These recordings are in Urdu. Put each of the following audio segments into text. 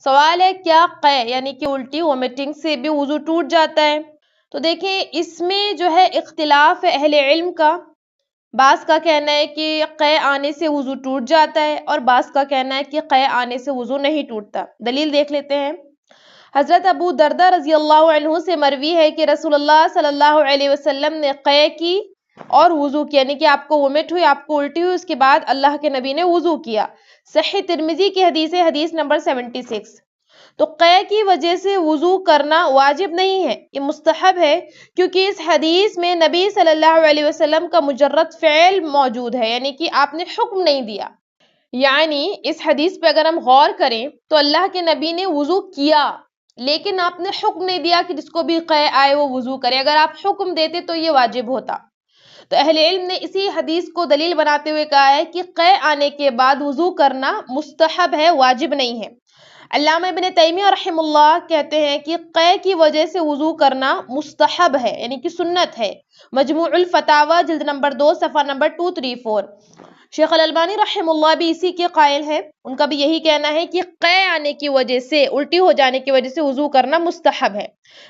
سوال ہے کیا قے یعنی کہ الٹی وومیٹنگ سے بھی وضو ٹوٹ جاتا ہے؟ تو دیکھیں اس میں جو ہے اختلاف ہے اہل علم کا. بعض کا کہنا ہے کہ قے آنے سے وضو ٹوٹ جاتا ہے اور بعض کا کہنا ہے کہ قے آنے سے وضو نہیں ٹوٹتا. دلیل دیکھ لیتے ہیں. حضرت ابو دردہ رضی اللہ عنہ سے مروی ہے کہ رسول اللہ صلی اللہ علیہ وسلم نے قے کی اور وضو کیا، یعنی کہ آپ کو وومٹ ہوئی، آپ کو الٹی ہوئی، اس کے بعد اللہ کے نبی نے وضو کیا. صحیح ترمذی کی حدیث ہے، حدیث نمبر 76. تو قے کی وجہ سے وضو کرنا واجب نہیں ہے، یہ مستحب ہے، کیونکہ اس حدیث میں نبی صلی اللہ علیہ وسلم کا مجرد فعل موجود ہے، یعنی کہ آپ نے حکم نہیں دیا. یعنی اس حدیث پہ اگر ہم غور کریں تو اللہ کے نبی نے وضو کیا لیکن آپ نے حکم نہیں دیا کہ جس کو بھی قے آئے وہ وضو کرے. اگر آپ حکم دیتے تو یہ واجب ہوتا. تو اہل علم نے اسی حدیث کو دلیل بناتے ہوئے کہا ہے کہ قے آنے کے بعد وضو کرنا مستحب ہے، واجب نہیں ہے. علامہ ابن تیمیہ رحم اللہ کہتے ہیں کہ قے کی وجہ سے وضو کرنا مستحب ہے، یعنی کہ سنت ہے. مجموع الفتاوی جلد نمبر 2 صفحہ نمبر 234. شیخ الالبانی رحم اللہ بھی اسی کے قائل ہیں، ان کا بھی یہی کہنا ہے کہ قے آنے کی وجہ سے، الٹی ہو جانے کی وجہ سے وضو کرنا مستحب ہے.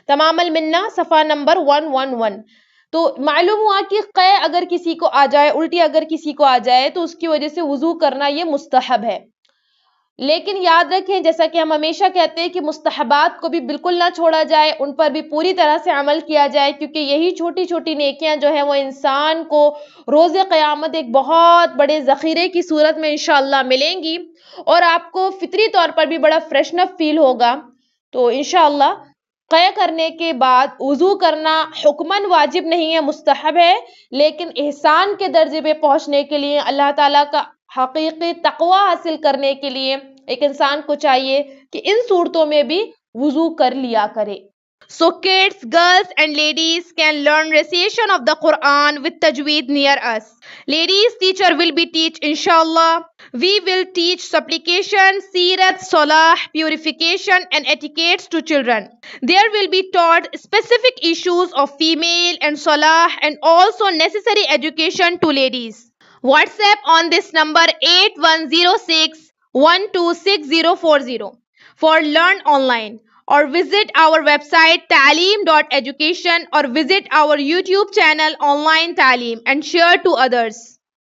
تمام المنہ صفحہ نمبر 111. تو معلوم ہوا کہ قے اگر کسی کو آ جائے، الٹی اگر کسی کو آ جائے تو اس کی وجہ سے وضو کرنا یہ مستحب ہے. لیکن یاد رکھیں جیسا کہ ہم ہمیشہ کہتے ہیں کہ مستحبات کو بھی بالکل نہ چھوڑا جائے، ان پر بھی پوری طرح سے عمل کیا جائے، کیونکہ یہی چھوٹی چھوٹی نیکیاں جو ہیں وہ انسان کو روز قیامت ایک بہت بڑے ذخیرے کی صورت میں انشاءاللہ ملیں گی اور آپ کو فطری طور پر بھی بڑا فریشن اپ فیل ہوگا. تو انشاءاللہ قے کرنے کے بعد وضو کرنا حکماً واجب نہیں ہے، مستحب ہے، لیکن احسان کے درجے پہ پہنچنے کے لیے، اللہ تعالیٰ کا حقیقی تقوی حاصل کرنے کے لیے ایک انسان کو چاہیے کہ ان صورتوں میں بھی وضو کر لیا کرے. So kids, girls and ladies can learn recitation of the Quran with tajweed near us. Ladies teacher will be teach inshallah. We will teach supplication, seerat, salah, purification and etiquettes to children. There will be taught specific issues of female and salah and also necessary education to ladies. WhatsApp on this number 8106 126040 for learn online, or visit our website taaleem.education or visit our YouTube channel online Taaleem and share to others.